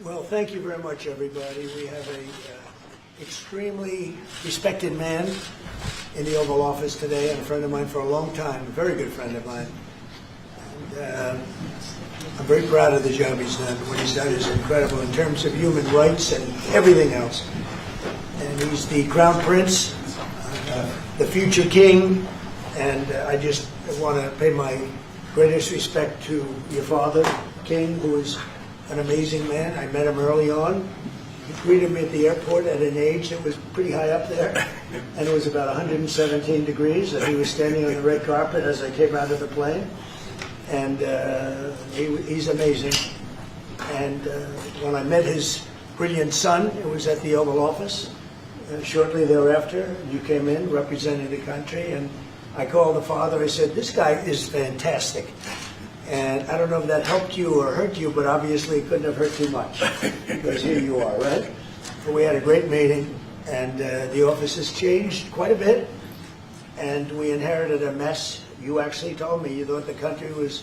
Well, thank you very much, everybody. We have a extremely respected man in the Oval Office today, and a friend of mine for a long time, a very good friend of mine. And I'm very proud of the job he's done. What he's done is incredible in terms of human rights and everything else. And he's the Crown Prince, the future king, and I just want to pay my greatest respect to your father, King, who is an amazing man. I met him early on. He greeted me at the airport at an age that was pretty high up there, and it was about 117 degrees, and he was standing on the red carpet as I came out of the plane. And he's amazing. And when I met his brilliant son, it was at the Oval Office. Shortly thereafter, you came in representing the country, and I called the father. I said, "This guy is fantastic." And I don't know if that helped you or hurt you, but obviously it couldn't have hurt too much, because here you are, right? But we had a great meeting, and the office has changed quite a bit, and we inherited a mess. You actually told me you thought the country was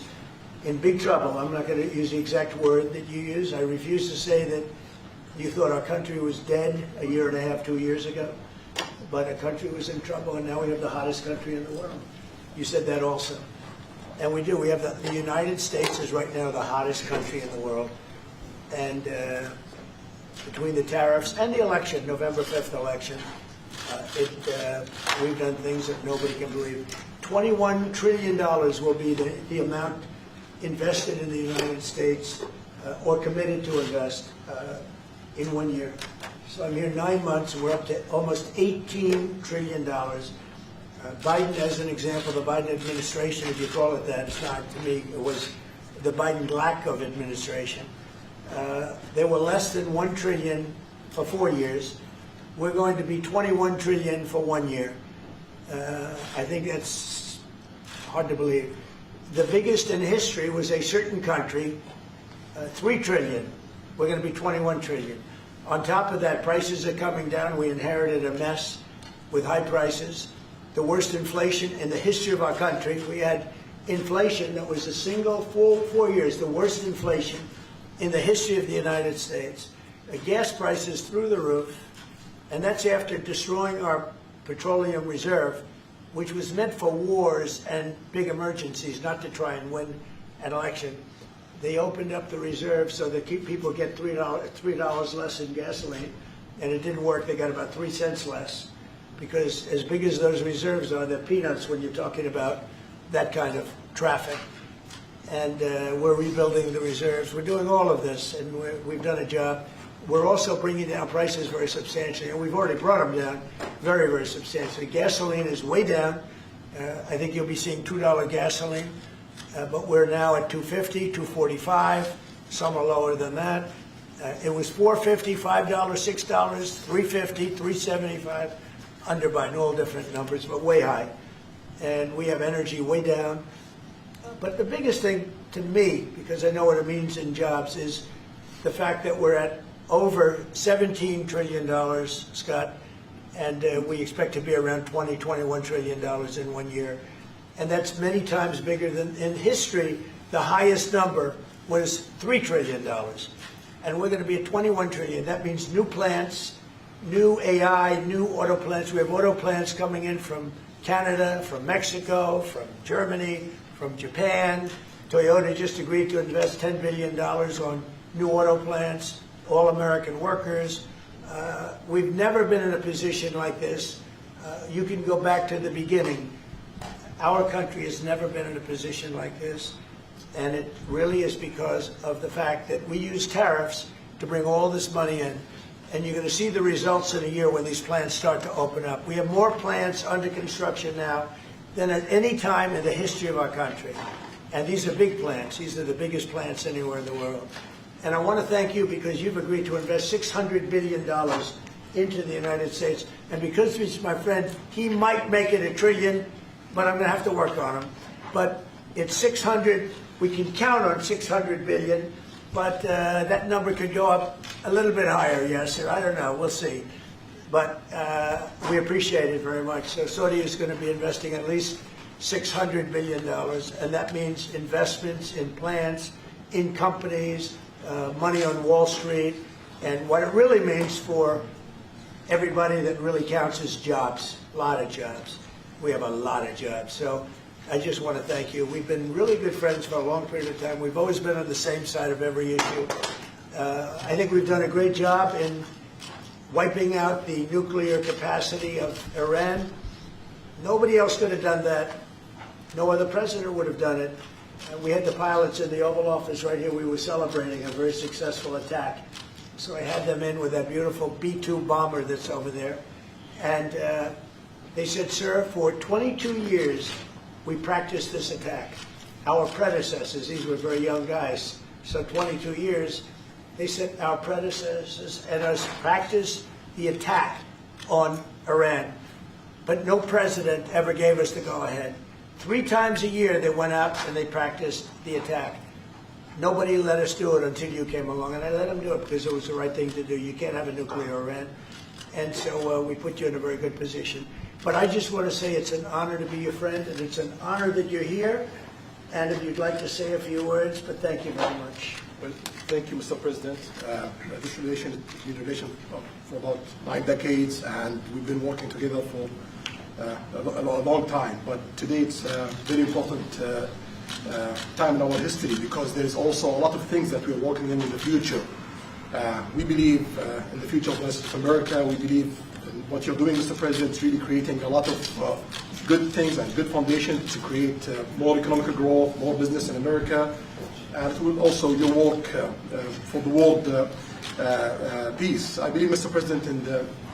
in big trouble. I'm not going to use the exact word that you use. I refuse to say that you thought our country was dead a year and a half, 2 years ago, but a country was in trouble, and now we have the hottest country in the world. You said that also. And we do. We have the United States is right now the hottest country in the world. And between the tariffs and the election, November 5th election, we've done things that nobody can believe. $21 trillion will be the amount invested in the United States or committed to invest in 1 year. So I'm here 9 months, and we're up to almost $18 trillion. Biden, as an example, the Biden administration, if you call it that, it's not to me, it was the Biden lack of administration. They were less than $1 trillion for 4 years. We're going to be $21 trillion for 1 year. I think that's hard to believe. The biggest in history was a certain country, $3 trillion. We're going to be $21 trillion. On top of that, prices are coming down. We inherited a mess with high prices, the worst inflation in the history of our country. We had inflation that was a single full 4 years, the worst inflation in the history of the United States. Gas prices through the roof, and that's after destroying our petroleum reserve, which was meant for wars and big emergencies, not to try and win an election. They opened up the reserve so that people get $3 less in gasoline, and it didn't work. They got about 3 cents less, because as big as those reserves are, they're peanuts when you're talking about that kind of traffic. And we're rebuilding the reserves. We're doing all of this, and we've done a job. We're also bringing down prices very substantially, and we've already brought them down very, very substantially. Gasoline is way down. I think you'll be seeing $2 gasoline, but we're now at $2.50, $2.45. Some are lower than that. It was $4.50, $5, $6, $3.50, $3.75. Undermine all different numbers, but way high. And we have energy way down. But the biggest thing to me, because I know what it means in jobs, is the fact that we're at over $17 trillion, Scott, and we expect to be around $21 trillion in 1 year. And that's many times bigger than in history. The highest number was $3 trillion. And we're going to be at $21 trillion. That means new plants, new AI, new auto plants. We have auto plants coming in from Canada, from Mexico, from Germany, from Japan. Toyota just agreed to invest $10 billion on new auto plants, all American workers. We've never been in a position like this. You can go back to the beginning. Our country has never been in a position like this, and it really is because of the fact that we use tariffs to bring all this money in. And you're going to see the results in a year when these plants start to open up. We have more plants under construction now than at any time in the history of our country. And these are big plants. These are the biggest plants anywhere in the world. And I want to thank you, because you've agreed to invest $600 billion into the United States. And because he's my friend, he might make it $1 trillion, but I'm going to have to work on him. But it's 600. We can count on 600 billion. But that number could go up a little bit higher, yes, or I don't know. We'll see. But we appreciate it very much. So Saudi is going to be investing at least $600 billion, and that means investments in plants, in companies, money on Wall Street, and what it really means for everybody that really counts is jobs, a lot of jobs. We have a lot of jobs. So I just want to thank you. We've been really good friends for a long period of time. We've always been on the same side of every issue. I think we've done a great job in wiping out the nuclear capacity of Iran. Nobody else could have done that. No other president would have done it. We had the pilots in the Oval Office right here. We were celebrating a very successful attack. So I had them in with that beautiful B-2 bomber that's over there. And they said, sir, for 22 years, we practiced this attack. Our predecessors, these were very young guys, so 22 years, they said our predecessors and us practiced the attack on Iran. But no president ever gave us the go-ahead. 3 times a year they went out and they practiced the attack. Nobody let us do it until you came along, and I let them do it because it was the right thing to do. You can't have a nuclear Iran. And so we put you in a very good position. But I just want to say it's an honor to be your friend, and it's an honor that you're here. And if you'd like to say a few words, but thank you very much. Well, thank you, Mr. President. This relation has been a relation for about 9 decades, and we've been working together for a long time. But today it's a very important time in our history because there's also a lot of things that we're working in the future. We believe in the future of America. We believe in what you're doing, Mr. President, is really creating a lot of good things and good foundation to create more economic growth, more business in America, and it will also your work for the world peace. I believe, Mr. President,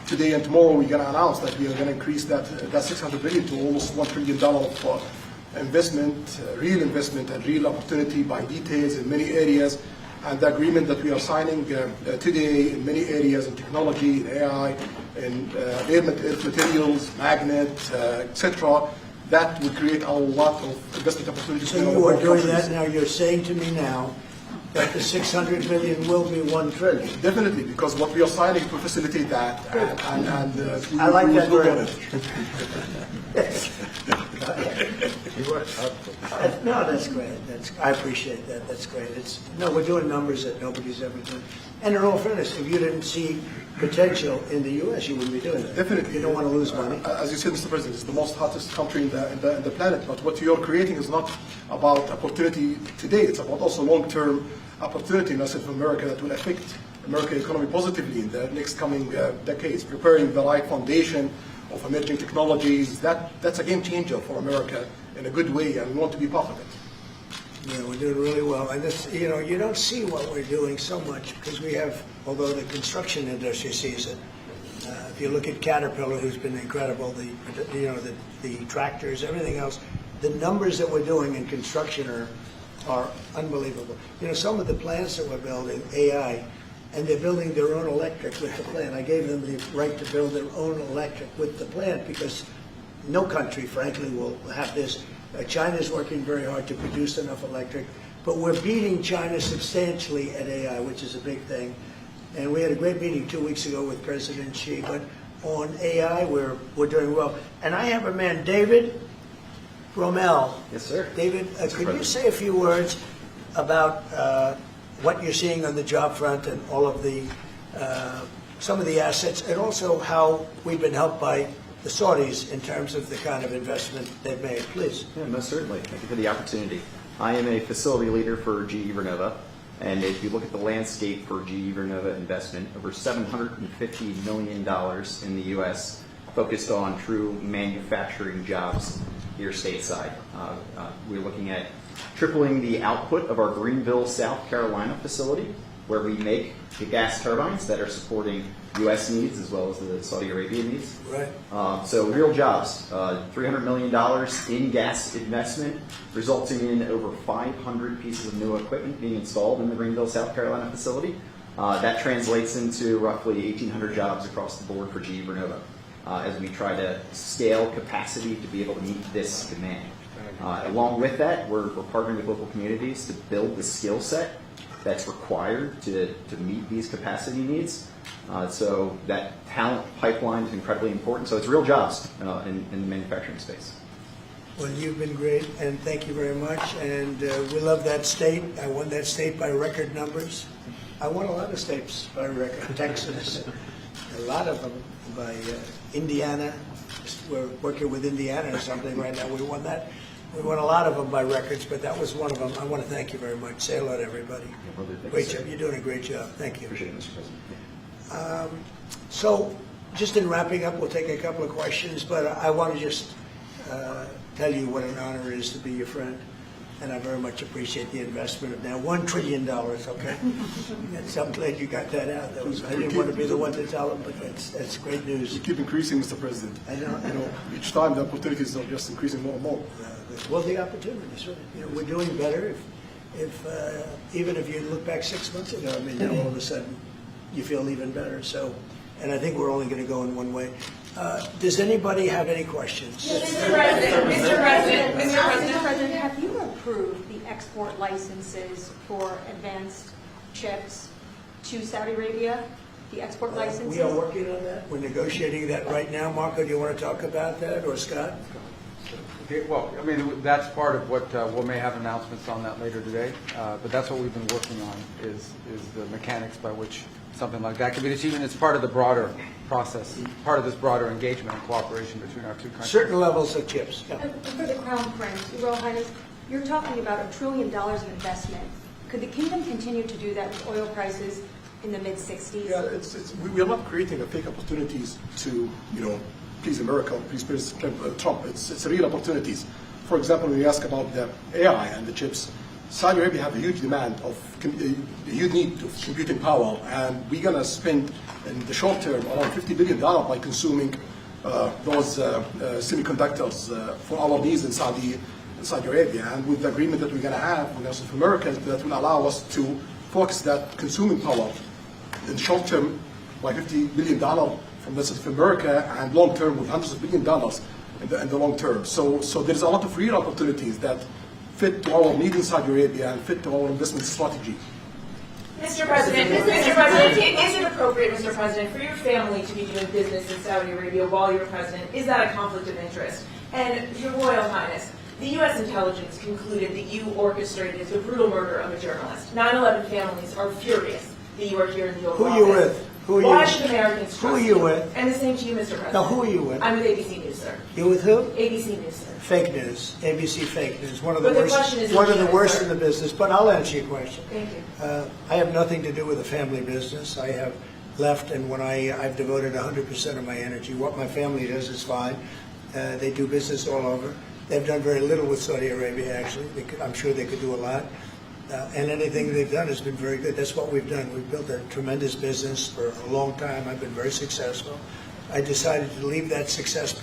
today and tomorrow we're going to announce that we are going to increase that $600 billion to almost $1 trillion of investment, real investment and real opportunity by details in many areas. And the agreement that we are signing today in many areas in technology, in AI, in earth materials, magnet, etc., that will create a lot of investment opportunities. So you are doing that now. You're saying to me now that the 600 billion will be 1 trillion. Definitely, because what we are signing to facilitate that, and I like that very much. No, that's great. I appreciate that. That's great. We're doing numbers that nobody's ever done. And in all fairness, if you didn't see potential in the U.S., you wouldn't be doing it. Definitely. You don't want to lose money. As you said, Mr. President, it's the most hottest country in the planet. But what you're creating is not about opportunity today. It's about also long-term opportunity in America that will affect American economy positively in the next coming decades. Preparing the right foundation of emerging technologies, that's a game changer for America in a good way, and we want to be part of it. Yeah, we're doing really well. And this, you don't see what we're doing so much because we have, although the construction industry sees it. If you look at Caterpillar, who's been incredible, the tractors, everything else, the numbers that we're doing in construction are unbelievable. Some of the plants that we're building, AI, and they're building their own electric with the plant. I gave them the right to build their own electric with the plant because no country, frankly, will have this. China's working very hard to produce enough electric, but we're beating China substantially at AI, which is a big thing. And we had a great meeting 2 weeks ago with President Xi, but on AI, we're doing well. And I have a man, David Rommel. Yes, sir. David, could you say a few words about what you're seeing on the job front and all of the some of the assets, and also how we've been helped by the Saudis in terms of the kind of investment they've made, please. Yeah, most certainly. Thank you for the opportunity. I am a facility leader for GE Vernova, and if you look at the landscape for GE Vernova investment, over $750 million in the U.S. focused on true manufacturing jobs here stateside. We're looking at tripling the output of our Greenville, South Carolina facility, where we make the gas turbines that are supporting U.S. needs as well as the Saudi Arabia needs. Right. So real jobs, $300 million in gas investment, resulting in over 500 pieces of new equipment being installed in the Greenville, South Carolina facility. That translates into roughly 1,800 jobs across the board for GE Vernova as we try to scale capacity to be able to meet this demand. Along with that, we're partnering with local communities to build the skill set that's required to meet these capacity needs. So that talent pipeline is incredibly important. So it's real jobs in the manufacturing space. Well, you've been great, and thank you very much. And we love that state. I won that state by record numbers. I won a lot of states by record. Texas, a lot of them by Indiana. We're working with Indiana or something right now. We won that. We won a lot of them by records, but that was one of them. I want to thank you very much. Say hello to everybody. Great job. You're doing a great job. Thank you. Appreciate it, Mr. President. So, just in wrapping up, we'll take a couple of questions, but I want to just tell you what an honor it is to be your friend, and I very much appreciate the investment of now $1 trillion, okay? I'm glad you got that out. I didn't want to be the one to tell them, but that's great news. You keep increasing, Mr. President. I know. You know, each time the opportunities are just increasing more and more. Well, the opportunities, right? You know, we're doing better. If even if you look back 6 months ago, I mean, now all of a sudden you feel even better. So, and I think we're only going to go in one way. Does anybody have any questions? Mr. President, have you approved the export licenses for advanced chips to Saudi Arabia? The export licenses? We are working on that. We're negotiating that right now. Marco, do you want to talk about that, or Scott? Okay, well, I mean, that's part of what we may have announcements on that later today, but that's what we've been working on is the mechanics by which something like that can be achieved, and it's part of the broader process, part of this broader engagement and cooperation between our two countries. Certain levels of chips. Yeah. And for the Crown Prince, Your Royal Highness, you're talking about $1 trillion of investment. Could the kingdom continue to do that with oil prices in the mid-60s? Yeah, we are not creating fake opportunities to, you know, please America, please President Trump. It's real opportunities. For example, when you ask about the AI and the chips, Saudi Arabia have a huge demand of, a huge need of computing power, and we're going to spend in the short term around $50 billion by consuming those semiconductors for our needs in Saudi Arabia. And with the agreement that we're going to have with America, that will allow us to focus that consuming power in short term by $50 billion from this of America, and long term with hundreds of billions of dollars in the long term. So there's a lot of real opportunities that fit to our need in Saudi Arabia and fit to our investment strategy. Mr. President, is it appropriate, Mr. President, for your family to be doing business in Saudi Arabia while you're president? Is that a conflict of interest? And Your Royal Highness, the U.S. intelligence concluded that you orchestrated the brutal murder of a journalist. 9/11 families are furious that you are here in the Oval Office. Who are you with? Why should Americans trust Who are you with? And the same to you, Mr. President. Now, who are you with? I'm with ABC News, sir. You with who? ABC News, sir. Fake news, ABC fake news, one of the But the worst, question is one of the legit, worst sir. in the business. But I'll answer your question. Thank you. I have nothing to do with the family business. I have left, and when I've devoted 100% of my energy. What my family does is fine. They do business all over. They've done very little with Saudi Arabia, actually. I'm sure they could do a lot. And anything they've done has been very good. That's what we've done. We've built a tremendous business for a long time. I've been very successful. I decided to leave that success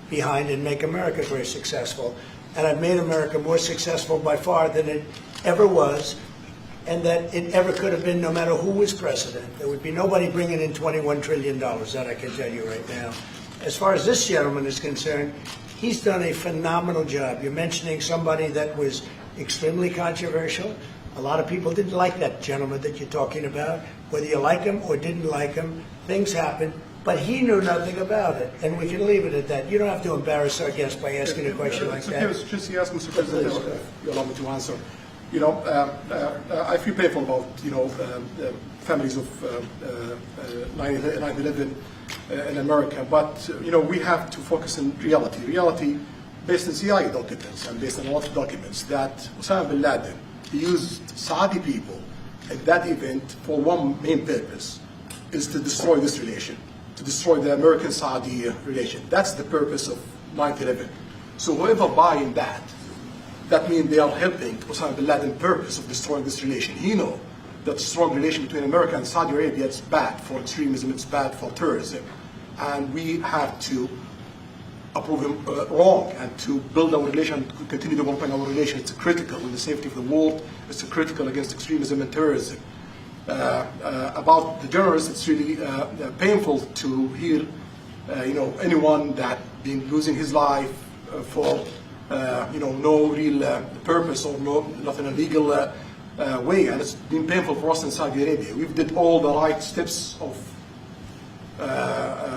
behind and make America very successful. And I've made America more successful by far than it ever was, and that it ever could have been, no matter who was president. There would be nobody bringing in $21 trillion, that I can tell you right now. As far as this gentleman is concerned, he's done a phenomenal job. You're mentioning somebody that was extremely controversial. A lot of people didn't like that gentleman that you're talking about. Whether you like him or didn't like him, things happen. But he knew nothing about it, and we can leave it at that. You don't have to embarrass our guest by asking a question like that. Just you ask, Mr. President, if you allow me to answer. You know, I feel painful about, you know, families of 9/11 in America, but, you know, we have to focus on reality. Reality based on CIA documents and based on a lot of documents that Osama bin Laden, he used Saudi people at that event for one main purpose, is to destroy this relation, to destroy the American-Saudi relation. That's the purpose of 9/11. So whoever buying that means they are helping Osama bin Laden's purpose of destroying this relation. He knows that strong relation between America and Saudi Arabia is bad for extremism, it's bad for terrorism. And we have to approve him wrong and to build our relation, continue developing our relation. It's critical in the safety of the world, it's critical against extremism and terrorism. About the journalists, it's really painful to hear, you know, anyone that been losing his life for, you know, no real purpose or nothing illegal way, and it's been painful for us in Saudi Arabia. We've did all the right steps of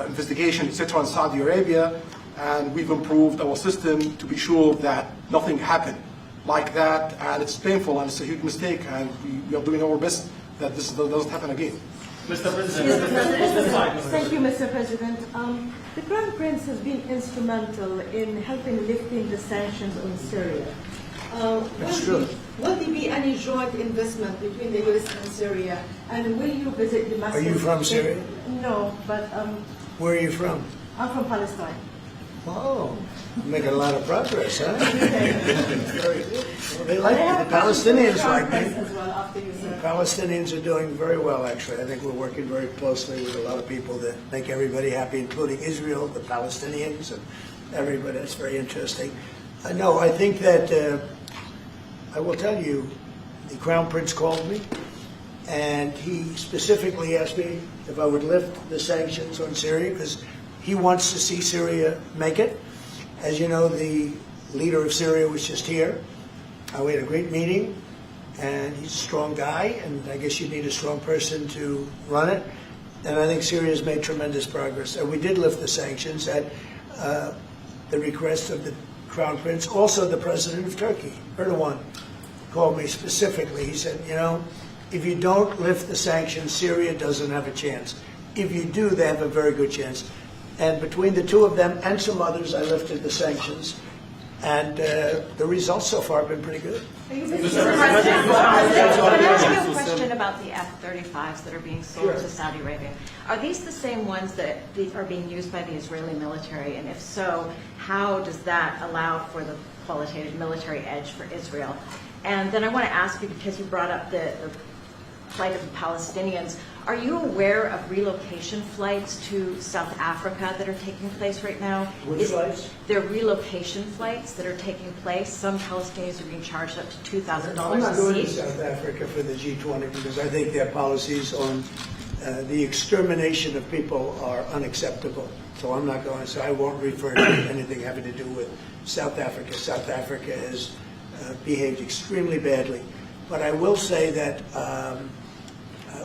investigation, etc. in Saudi Arabia, and we've improved our system to be sure that nothing happened like that, and it's painful and it's a huge mistake, and we are doing our best that this doesn't happen again. Mr. President, thank you, Mr. President. The Crown Prince has been instrumental in helping lifting the sanctions on Syria. That's true. Will there be any joint investment between the U.S. and Syria? And will you visit the Are you from Syria? No, but Where are you from? I'm from Palestine. Oh, making a lot of progress, huh? Very good. Well, they like I have me. The a question for the Palestinians Crown like Prince me. as well after you, The sir. Palestinians are doing very well, actually. I think we're working very closely with a lot of people that make everybody happy, including Israel, the Palestinians, and everybody. That's very interesting. No, I think that I will tell you, the Crown Prince called me, and he specifically asked me if I would lift the sanctions on Syria, because he wants to see Syria make it. As you know, the leader of Syria was just here. We had a great meeting, and he's a strong guy, and I guess you need a strong person to run it. And I think Syria's made tremendous progress. And we did lift the sanctions at the request of the Crown Prince. Also, the President of Turkey, Erdogan, called me specifically. He said, you know, if you don't lift the sanctions, Syria doesn't have a chance. If you do, they have a very good chance. And between the two of them and some others, I lifted the sanctions. And the results so far have been pretty good. Mr. President, can I ask you a question about the F-35s that are being sold Sure. to Saudi Arabia? Are these the same ones that are being used by the Israeli military? And if so, how does that allow for the qualitative military edge for Israel? And then I want to ask you, because you brought up the plight of the Palestinians, are you aware of relocation flights to South Africa that are taking place right now? Which flights? They're relocation flights that are taking place. Some Palestinians are being charged up to $2,000 I'm not a going to seat. South Africa for the G20 because I think their policies on the extermination of people are unacceptable. So I'm not going, so I won't refer to anything having to do with South Africa. South Africa has behaved extremely badly. But I will say that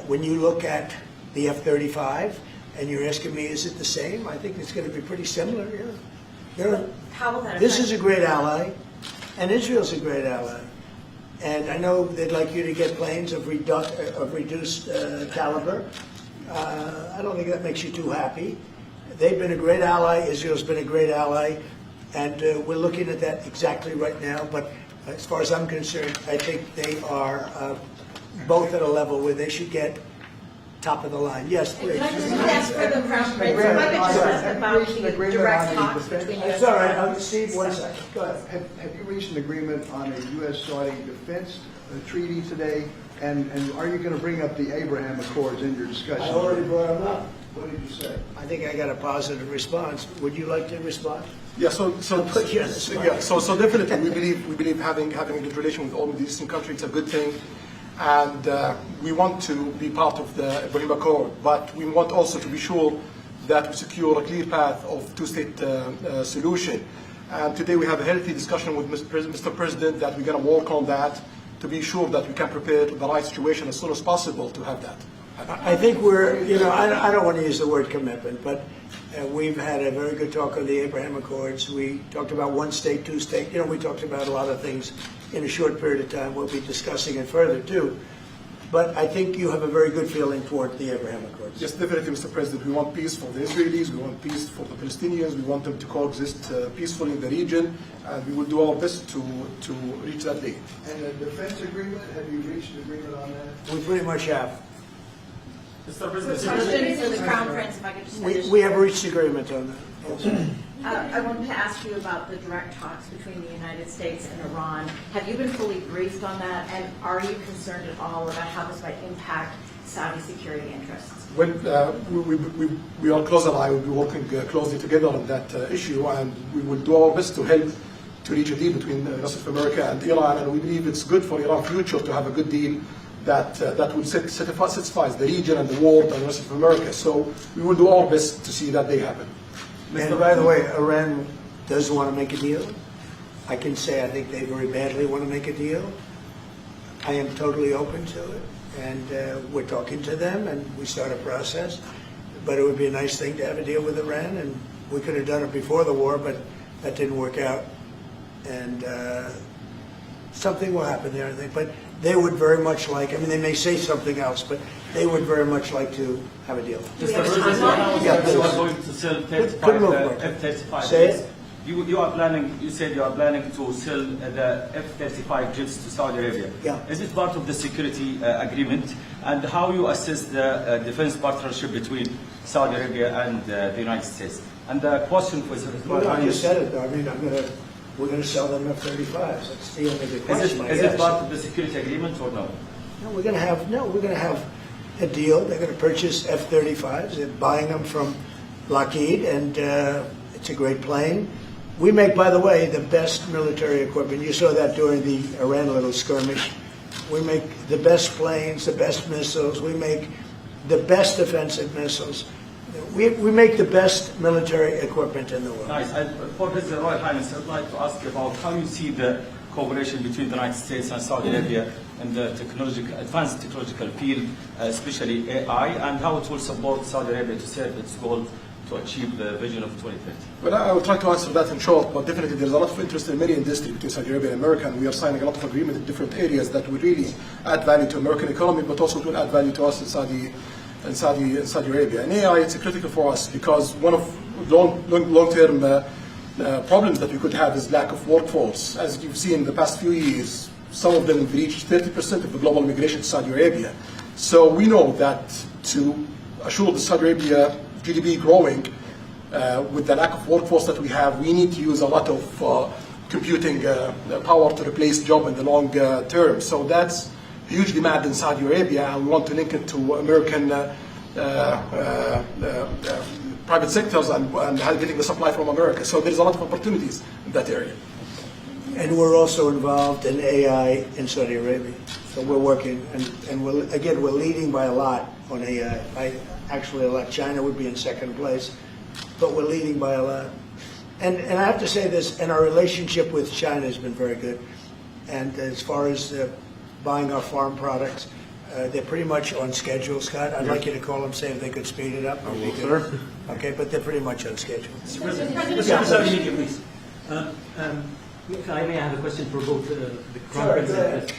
when you look at the F-35 and you're asking me, is it the same? I think it's going to be pretty similar, yeah. How will that This affect- is a great ally, and Israel's a great ally. And I know they'd like you to get planes of reduced caliber. I don't think that makes you too happy. They've been a great ally. Israel's been a great ally. And we're looking at that exactly right now. But as far as I'm concerned, I think they are both at a level where they should get top of the line. Yes, please. Can I just ask for the Crown Prince, if I could just ask about the direct talks between It's U.S. all right. Steve, 1 second. Go ahead. Have you reached an agreement on a U.S.-Saudi defense treaty today? And are you going to bring up the Abraham Accords in your discussion? I already brought them up. What did you say? I think I got a positive response. Would you like to respond? Yeah, so put you on the spot. yeah, so definitely we believe having a good relation with all Middle Eastern countries is a good thing, and we want to be part of the Ibrahim Accord, but we want also to be sure that we secure a clear path of two-state solution. And today we have a healthy discussion with Mr. President that we're going to work on that to be sure that we can prepare the right situation as soon as possible to have that. I think we're, you know, I don't want to use the word commitment, but we've had a very good talk on the Abraham Accords. We talked about one state, two state. You know, we talked about a lot of things in a short period of time. We'll be discussing it further, too. But I think you have a very good feeling toward the Abraham Accords. Yes, definitely, Mr. President. We want peace for the Israelis, we want peace for the Palestinians, we want them to coexist peacefully in the region, and we will do our best to reach that day. And the defense agreement, have you reached an agreement on that? We pretty much have. Question for the Crown Prince, if I could just finish. We have reached agreement on that. Yes. I wanted to ask you about the direct talks between the United States and Iran. Have you been fully briefed on that, and are you concerned at all about how this might impact Saudi security interests? When we are close ally, we'll be working closely together on that issue, and we will do our best to help to reach a deal between the United States of America and Iran, and we believe it's good for Iran's future to have a good deal that will satisfy the region and the world and the United States of America. So we will do our best to see that day happen. And by the way, Iran does want to make a deal. I can say I think they very badly want to make a deal. I am totally open to it, and we're talking to them, and we start a process. But it would be a nice thing to have a deal with Iran, and We could have done it before the war, but that didn't work out. And something will happen there, I think. But they would very much like, I mean, they may say something else, but they would very much like to have a deal. Mr. President, you are going to sell 35 F-35 Say jets. it. You are planning, you said you are planning to sell the F-35 jets to Saudi Arabia. Yeah. Is it part of the security agreement? And how you assess the defense partnership between Saudi Arabia and the United States? And the question was... Well, I just said it, though. I mean, we're going to sell them F-35s. That's the only good question. Is it part of the security agreement or no? No, we're going to have a deal. They're going to purchase F-35s. They're buying them from Lockheed, and it's a great plane. We make, by the way, the best military equipment. You saw that during the Iran little skirmish. We make the best planes, the best missiles. We make the best defensive missiles. We make the best military equipment in the world. Nice. For His Royal Highness, I'd like to ask you about how you see the cooperation between the United States and Saudi Arabia in the advanced technological field, especially AI, and how it will support Saudi Arabia to serve its goal to achieve the vision of 2030. Well, I will try to answer that in short, but definitely there's a lot of interest in many industries between Saudi Arabia and America, and we are signing a lot of agreements in different areas that will really add value to American economy, but also will add value to us in Saudi Arabia. And AI, it's critical for us because one of long-term problems that we could have is lack of workforce. As you've seen in the past few years, some of them have reached 30% of the global migration to Saudi Arabia. So we know that to assure the Saudi Arabia GDP growing with the lack of workforce that we have, we need to use a lot of computing power to replace job in the long term. So that's huge demand in Saudi Arabia, and we want to link it to American private sectors and getting the supply from America. So there's a lot of opportunities in that area. And we're also involved in AI in Saudi Arabia. So we're working, and we're leading by a lot on AI. Actually, a lot. China would be in second place, but we're leading by a lot. And I have to say this, and our relationship with China has been very good. And as far as buying our farm products, they're pretty much on schedule, Scott. I'd like you to call them, say if they could speed it up. Sir. Okay, but they're pretty much on schedule. Mr. President, Saudi media, please. If I may, I have a question for both the Crown Prince and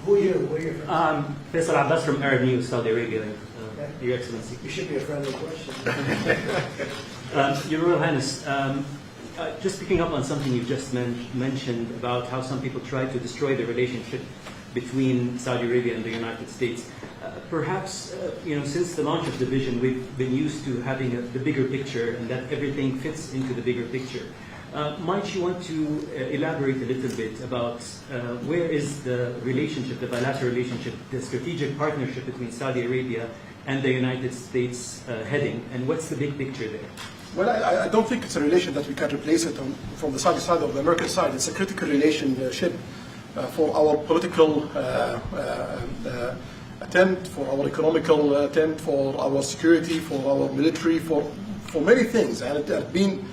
Who are you? Where are you from? Faisal Abbas from Arab News, Saudi Arabia, Your Excellency. You should be a friendly question. Your Royal Highness, just picking up on something you just mentioned about how some people try to destroy the relationship between Saudi Arabia and the United States. Perhaps, since the launch of the vision, we've been used to having the bigger picture and that everything fits into the bigger picture. Might you want to elaborate a little bit about where is the relationship, the bilateral relationship, the strategic partnership between Saudi Arabia and the United States heading, and what's the big picture there? Well, I don't think it's a relation that we can replace it from the Saudi side or the American side. It's a critical relationship for our political attempt, for our economical attempt, for our security, for our military, for many things. And it has been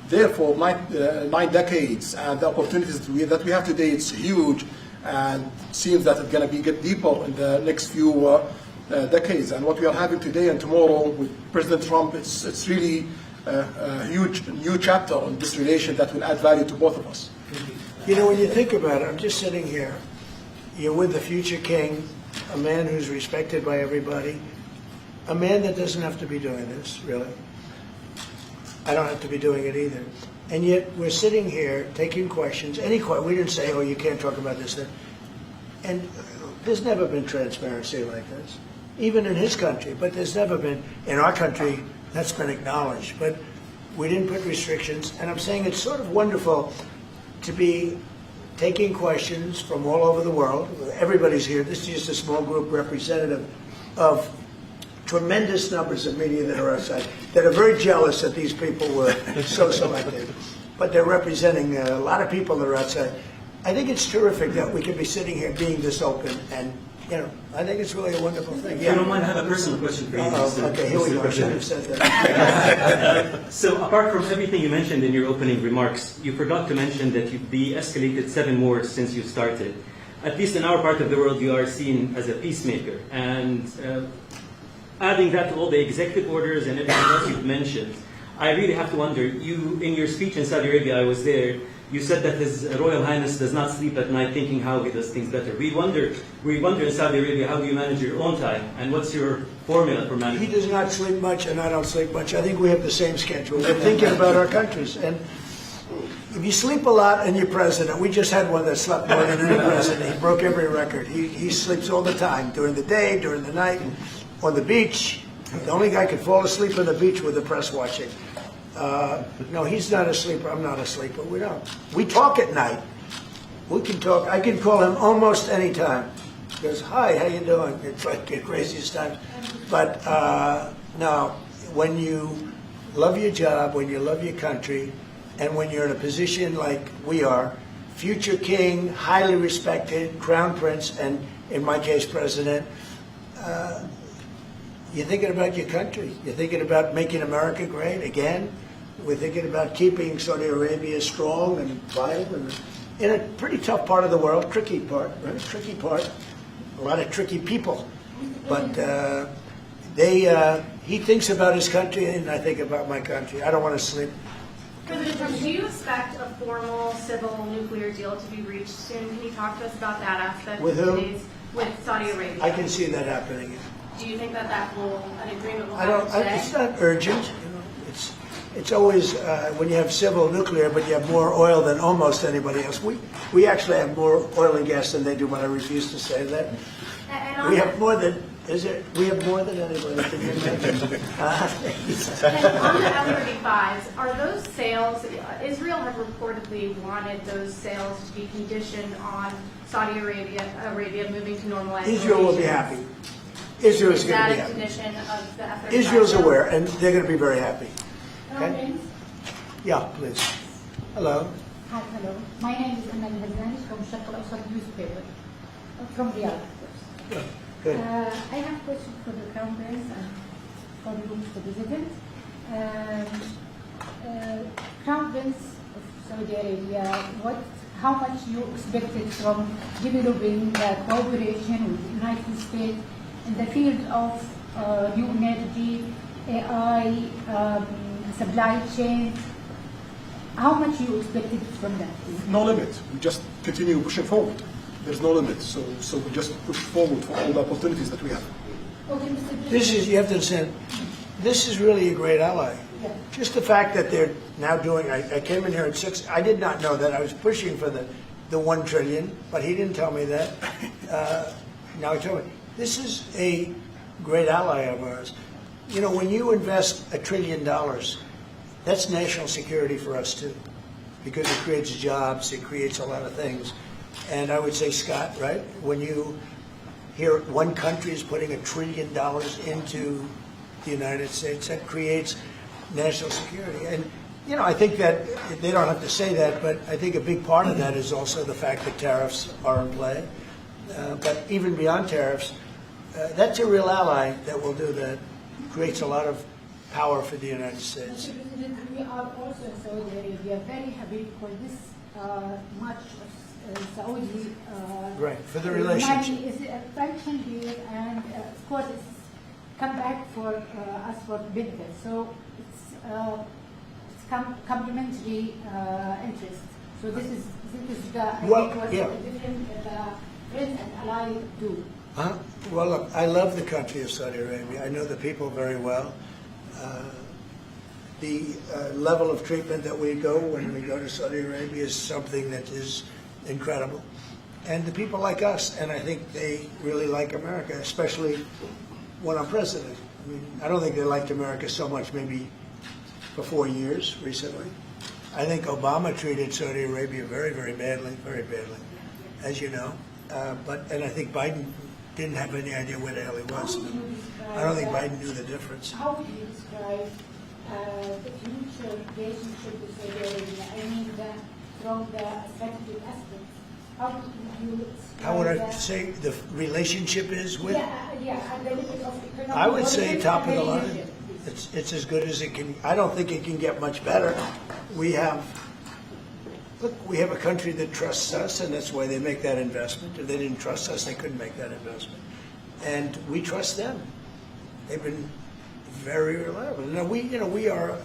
there for 9 decades. And the opportunities that we have today, it's huge. And it seems that it's going to get deeper in the next few decades. And what we are having today and tomorrow with President Trump, it's really a huge new chapter in this relation that will add value to both of us. When you think about it, I'm just sitting here. You're with the future king, a man who's respected by everybody, a man that doesn't have to be doing this, really. I don't have to be doing it either. And yet we're sitting here taking questions, we didn't say, oh, you can't talk about this, that. And there's never been transparency like this, even in his country, but there's never been, in our country, that's been acknowledged. But we didn't put restrictions, and I'm saying it's sort of wonderful to be taking questions from all over the world. Everybody's here. This is just a small group representative of tremendous numbers of media that are outside, that are very jealous that these people were so selected. But they're representing a lot of people that are outside. I think it's terrific that we can be sitting here being this open, and I think it's really a wonderful thing. If you don't mind, I have a personal question for you. Okay, here we go. I should have said that. So apart from everything you mentioned in your opening remarks, you forgot to mention that you've de-escalated 7 wars since you started. At least in our part of the world, you are seen as a peacemaker. And adding that to all the executive orders and everything else you've mentioned, I really have to wonder, you, in your speech in Saudi Arabia, I was there, you said that His Royal Highness does not sleep at night thinking how he does things better. We wonder in Saudi Arabia, how do you manage your own time, and what's your formula for managing? He does not sleep much, and I don't sleep much. I think we have the same schedule. We're thinking about our countries. And if you sleep a lot and you're president, we just had one that slept more than any president. He broke every record. He sleeps all the time, during the day, during the night, on the beach. The only guy could fall asleep on the beach with the press watching. No, he's not a sleeper. I'm not a sleeper. We don't. We talk at night. We can talk. I can call him almost any time. He goes, hi, how you doing? It's like the craziest times. But no, when you love your job, when you love your country, and when you're in a position like we are, future king, highly respected, crown prince, and in my case, president, you're thinking about your country. You're thinking about making America great again. We're thinking about keeping Saudi Arabia strong and viable in a pretty tough part of the world, tricky part, right? Tricky part. A lot of tricky people. But he thinks about his country, and I think about my country. I don't want to sleep. President Trump, do you expect a formal civil nuclear deal to be reached soon? Can you talk to us about that aspect? With whom? With Saudi Arabia. I can see that happening. Do you think that an agreement will I happen don't. today? It's not urgent. You know, it's always when you have civil nuclear, but you have more oil than almost anybody else. We actually have more oil and gas than they do, but I refuse to say that. And We have more than. Is it? We have more than anybody. Can you imagine? And on the F-35s, are those sales, Israel had reportedly wanted those sales to be conditioned on Saudi Arabia moving to normalized Israel will be happy. Israel is Is going to that be a happy. condition of the F-35? Israel's aware, and they're going to be very happy. Okay? Okay. Yeah, please. Hello. Hi, hello. My name is Amal Hazani from Sharq al-Awsat newspaper, from Riyadh, of course. Good. Good. I have a question for the Crown Prince and for you, Mr. President. Crown Prince of Saudi Arabia, how much you expected from developing the cooperation with the United States in the field of new energy, AI, supply chain? How much you expected from that? No limit. We just continue pushing forward. There's no limit. So we just push forward for all the opportunities that we have. Okay, Mr. President. This is, you have to understand, this is really a great ally. Yeah. Just the fact that they're now doing, I came in here at 6, I did not know that. I was pushing for the 1 trillion, but he didn't tell me that. Now he told me. This is a great ally of ours. You know, when you invest $1 trillion, that's national security for us too, because it creates jobs, it creates a lot of things. And I would say, Scott, right, when you hear one country is putting $1 trillion into the United States, that creates national security. And, you know, I think that they don't have to say that, but I think a big part of that is also the fact that tariffs are in play. But even beyond tariffs, that's a real ally that will do that, creates a lot of power for the United States. Mr. President, we are also in Saudi Arabia very happy for this much of Saudi Right, for the relationship. money is attention here, and of course it's come back for us for benefit. So it's complementary interest. So this is the Well, what yeah. the different friends and allies do. Well, look, I love the country of Saudi Arabia. I know the people very well. The level of treatment that we go when we go to Saudi Arabia is something that is incredible. And the people like us, and I think they really like America, especially when I'm president. I mean, I don't think they liked America so much maybe for 4 years recently. I think Obama treated Saudi Arabia very, very badly, as you know. And I think Biden didn't have any idea where the hell he was. I don't think Biden knew the difference. How would you describe the future relationship with Saudi Arabia? I mean, from the strategic aspect. How would you describe How would I say the relationship is with? Yeah, and the limit of economic I would say top of the line. relationship. It's as good as it can. I don't think it can get much better. We have a country that trusts us, and that's why they make that investment. If they didn't trust us, they couldn't make that investment. And we trust them. They've been very reliable. Now we are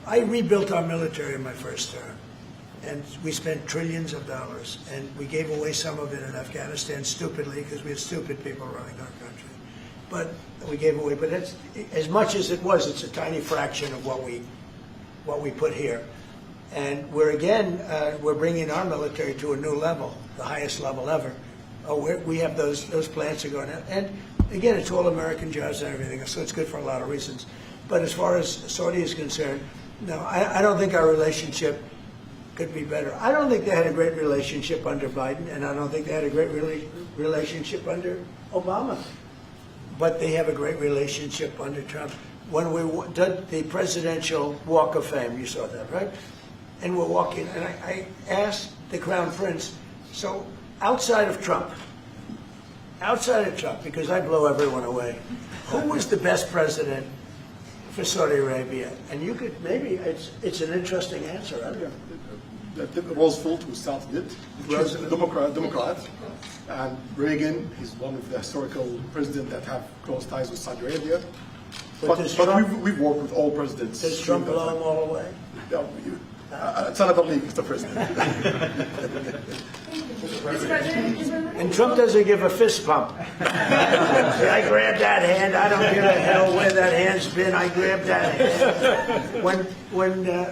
I rebuilt our military in my first term, and we spent trillions of dollars, and we gave away some of it in Afghanistan stupidly because we had stupid people running our country. But we gave away, but that's, as much as it was, it's a tiny fraction of what we put here. And we're bringing our military to a new level, the highest level ever. We have those plants are going out. And again, it's all American jobs and everything, so it's good for a lot of reasons. But as far as Saudi is concerned, no, I don't think our relationship could be better. I don't think they had a great relationship under Biden, and I don't think they had a great relationship under Obama. But they have a great relationship under Trump. When we did the Presidential Walk of Fame, you saw that, right? And we're walking, and I asked the Crown Prince, so outside of Trump, because I blow everyone away, who was the best president for Saudi Arabia? And you could, maybe, it's an interesting answer. I don't know. Roosevelt, who started it, was a Democrat, and Reagan, he's one of the historical presidents that have close ties with Saudi Arabia. But we've worked with all presidents. Does Trump blow them all away? No, it's another league, Mr. President. And Trump doesn't give a fist pump. See, I grabbed that hand. I don't give a hell where that hand's been. I grabbed that hand.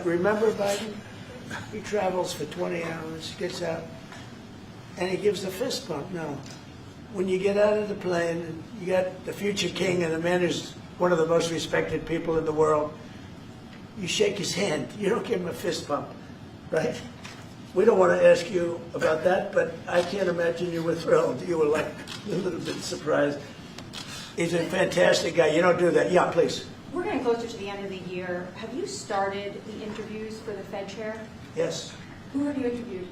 Remember Biden? He travels for 20 hours, gets out, and he gives the fist bump. No. When you get out of the plane, and you got the future king and the man who's one of the most respected people in the world, you shake his hand. You don't give him a fist bump, right? We don't want to ask you about that, but I can't imagine you were thrilled. You were like a little bit surprised. He's a fantastic guy. You don't do that. Yeah, please. We're getting closer to the end of the year. Have you started the interviews for the Fed chair? Yes. Who have you interviewed?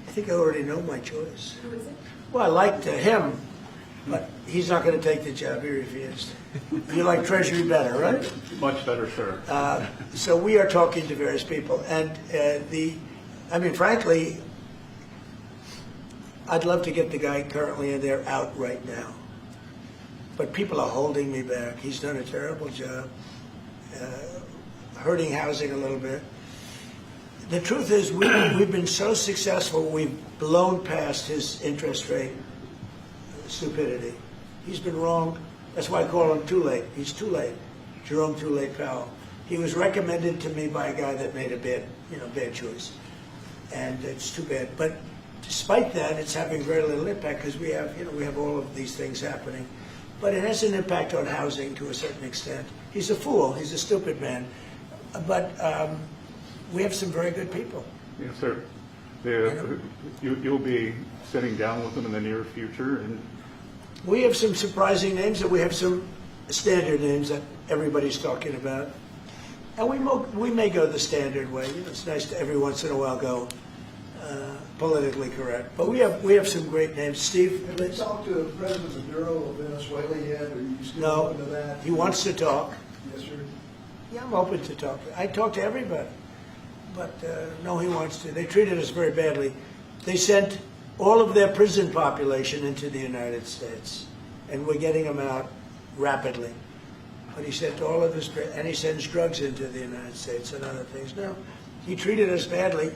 I think I already know my choice. Who is it? Well, I liked him, but he's not going to take the job. He refused. You like Treasury better, right? Much better, sir. So we are talking to various people, and frankly, I'd love to get the guy currently in there out right now. But people are holding me back. He's done a terrible job, hurting housing a little bit. The truth is, we've been so successful, we've blown past his interest rate stupidity. He's been wrong. That's why I call him too late. He's too late. Jerome Too Late Powell. He was recommended to me by a guy that made a bad choice. And it's too bad. But despite that, it's having very little impact because we have all of these things happening. But it has an impact on housing to a certain extent. He's a fool. He's a stupid man. But we have some very good people. Yes, sir. You'll be sitting down with them in the near future, and we have some surprising names, and we have some standard names that everybody's talking about. And we may go the standard way. It's nice to every once in a while go politically correct. But we have some great names. Steve, have you talked to President Maduro of Venezuela yet? Are you still open to that? He wants to talk. Yes, sir. Yeah, I'm open to talk. I talk to everybody. But no, he wants to. They treated us very badly. They sent all of their prison population into the United States, and we're getting them out rapidly. But he sent all of his, and he sends drugs into the United States and other things. No, he treated us badly.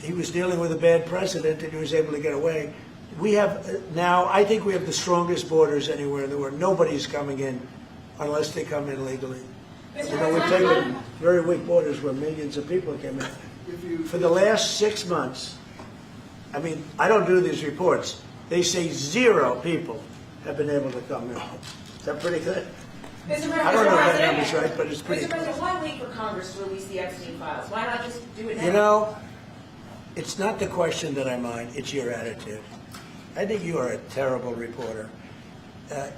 He was dealing with a bad president, and he was able to get away. We have now, I think we have the strongest borders anywhere in the world. Nobody's coming in unless they come in legally. We've taken very weak borders where millions of people came in. For the last 6 months, I don't do these reports. They say 0 people have been able to come in. Is that pretty good? I don't know if that number's right, but it's pretty Mr. President, why wait for Congress to release the Epstein files? Why not just do it now? It's not the question that I mind, it's your attitude. I think you are a terrible reporter.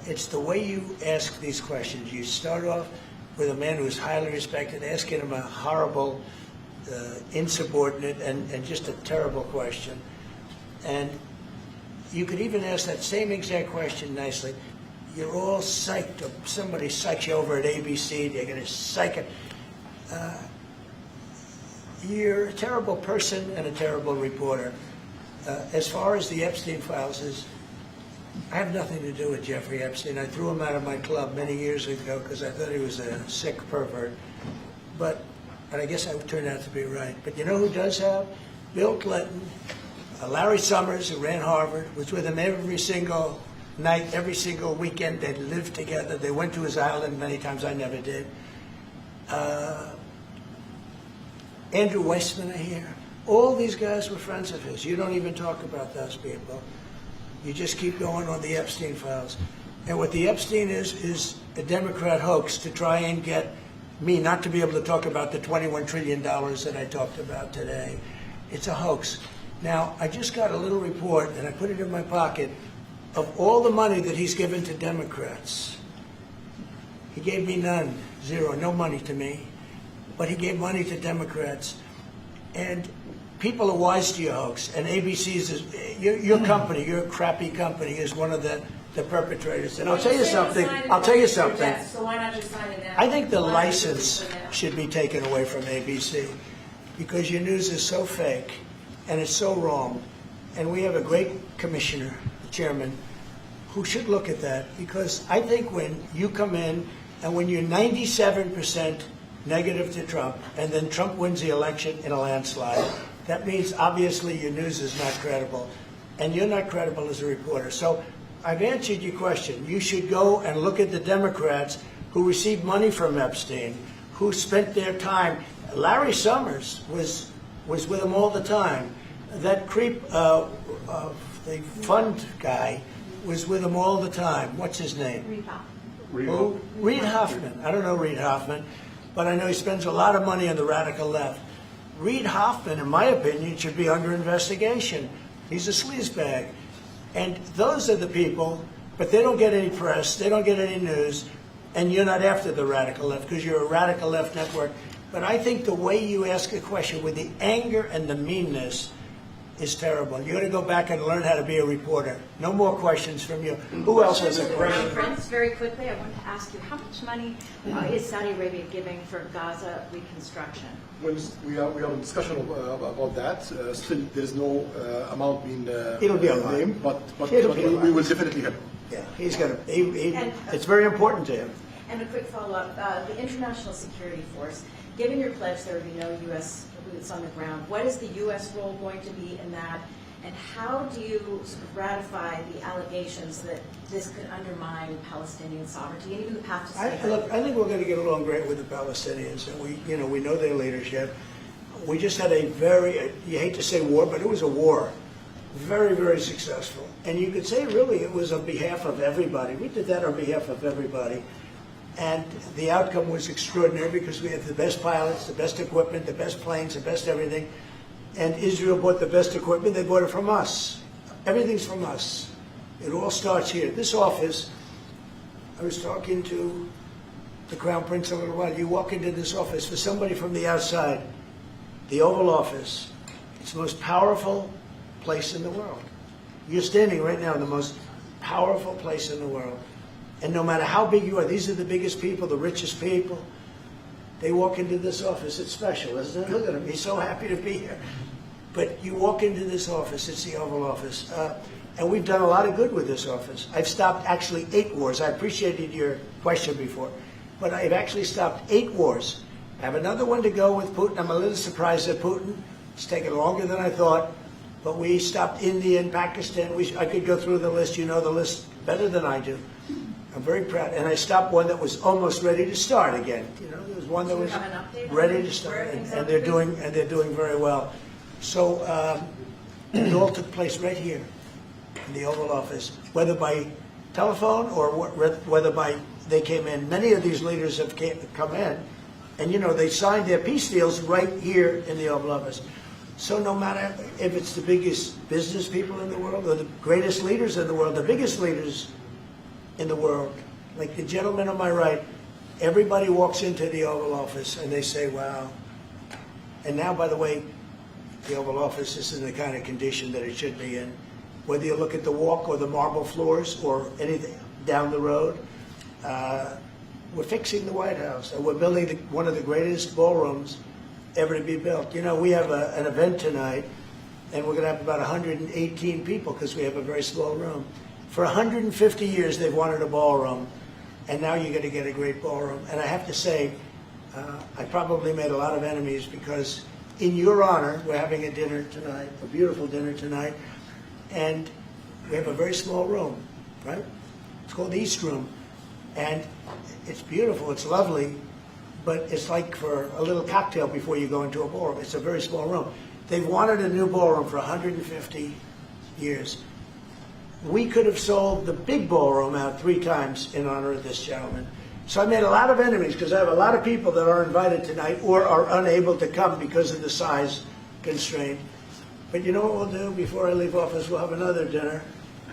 It's the way you ask these questions. You start off with a man who's highly respected, asking him a horrible, insubordinate, and just a terrible question. And you could even ask that same exact question nicely. You're all psyched up. Somebody psychs you over at ABC. They're going to psych it. You're a terrible person and a terrible reporter. As far as the Epstein files is, I have nothing to do with Jeffrey Epstein. I threw him out of my club many years ago because I thought he was a sick pervert. And I guess I turned out to be right. But you know who does have? Bill Clinton, Larry Summers, who ran Harvard, was with him every single night, every single weekend. They lived together. They went to his island many times. I never did. Andrew Weissman here. All these guys were friends of his. You don't even talk about those people. You just keep going on the Epstein files. And what the Epstein is a Democrat hoax to try and get me not to be able to talk about the $21 trillion that I talked about today. It's a hoax. Now, I just got a little report, and I put it in my pocket, of all the money that he's given to Democrats. He gave me none, zero, no money to me. But he gave money to Democrats. And people are wise to your hoax. And ABC's, your company, your crappy company, is one of the perpetrators. And I'll tell you something. So why not just sign it now? I think the license should be taken away from ABC because your news is so fake and it's so wrong. And we have a great commissioner, chairman, who should look at that because I think when you come in and when you're 97% negative to Trump and then Trump wins the election in a landslide, that means obviously your news is not credible and you're not credible as a reporter. So I've answered your question. You should go and look at the Democrats who received money from Epstein, who spent their time. Larry Summers was with him all the time. That creep, the fund guy, was with him all the time. What's his name? Reid Hoffman. I don't know Reid Hoffman, but I know he spends a lot of money on the radical left. Reid Hoffman, in my opinion, should be under investigation. He's a sleazebag. And those are the people, but they don't get any press, they don't get any news, and you're not after the radical left because you're a radical left network. But I think the way you ask a question with the anger and the meanness is terrible. You got to go back and learn how to be a reporter. No more questions from you. Who else has a question? Prince, very quickly, I want to ask you, how much money is Saudi Arabia giving for Gaza reconstruction? Well, we have a discussion about that. Still, there is no amount being It'll be a named, but It'll be we will definitely help. Yeah, he's going to. It's very important to him. And a quick follow-up: the International Security Force. Given your pledge, there will be no U.S. boots on the ground. What is the U.S. role going to be in that? And how do you sort of ratify the allegations that this could undermine Palestinian sovereignty and even the path to statehood? Look, I think we're going to get along great with the Palestinians, and we know their leadership. We just had a very, you hate to say war, but it was a war, very, very successful. And you could say really it was on behalf of everybody. We did that on behalf of everybody. And the outcome was extraordinary because we had the best pilots, the best equipment, the best planes, the best everything. And Israel bought the best equipment. They bought it from us. Everything's from us. It all starts here. This office, I was talking to the Crown Prince a little while. You walk into this office, for somebody from the outside, the Oval Office, it's the most powerful place in the world. You're standing right now in the most powerful place in the world. And no matter how big you are, these are the biggest people, the richest people. They walk into this office. It's special, isn't it? Look at him. He's so happy to be here. But you walk into this office. It's the Oval Office. And we've done a lot of good with this office. I've stopped actually 8 wars. I appreciated your question before. But I've actually stopped 8 wars. I have another one to go with Putin. I'm a little surprised at Putin. It's taken longer than I thought. But we stopped India and Pakistan. I could go through the list. You know the list better than I do. I'm very proud. And I stopped one that was almost ready to start again. You know, there was one that was ready to start, and they're doing very well. So it all took place right here in the Oval Office, whether by telephone or whether they came in. Many of these leaders have come in, and they signed their peace deals right here in the Oval Office. So no matter if it's the biggest business people in the world or the greatest leaders in the world, the biggest leaders in the world, like the gentleman on my right, everybody walks into the Oval Office and they say, wow. And now, by the way, the Oval Office is in the kind of condition that it should be in. Whether you look at the walk or the marble floors or anything down the road, we're fixing the White House. And we're building one of the greatest ballrooms ever to be built. We have an event tonight, and we're going to have about 118 people because we have a very small room. For 150 years, they've wanted a ballroom, and now you're going to get a great ballroom. And I have to say, I probably made a lot of enemies because in your honor, we're having a dinner tonight, a beautiful dinner tonight, and we have a very small room, right? It's called the East Room, and it's beautiful, it's lovely, but it's like for a little cocktail before you go into a ballroom. It's a very small room. They've wanted a new ballroom for 150 years. We could have sold the big ballroom out 3 times in honor of this gentleman. So I made a lot of enemies because I have a lot of people that are invited tonight or are unable to come because of the size constraint. But you know what we'll do before I leave office? We'll have another dinner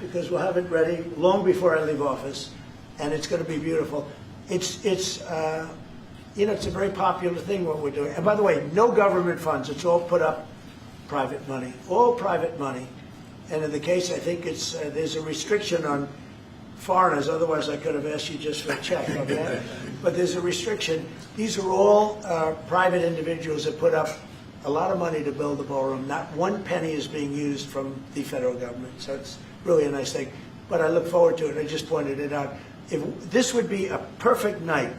because we'll have it ready long before I leave office, and it's going to be beautiful. It's you know, it's a very popular thing what we're doing. And by the way, no government funds. It's all put up private money, all private money. And in the case, I think it's there's a restriction on foreigners. Otherwise, I could have asked you just for a check. Okay? But there's a restriction. These are all private individuals that put up a lot of money to build the ballroom. Not one penny is being used from the federal government. So it's really a nice thing. But I look forward to it. I just pointed it out. If this would be a perfect night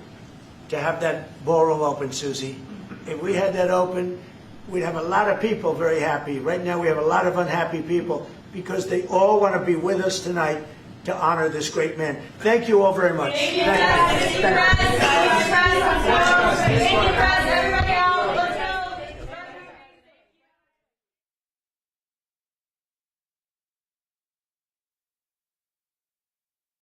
to have that ballroom open, Susie. If we had that open, we'd have a lot of people very happy. Right now we have a lot of unhappy people because they all want to be with us tonight to honor this great man. Thank you all very much. Thank you.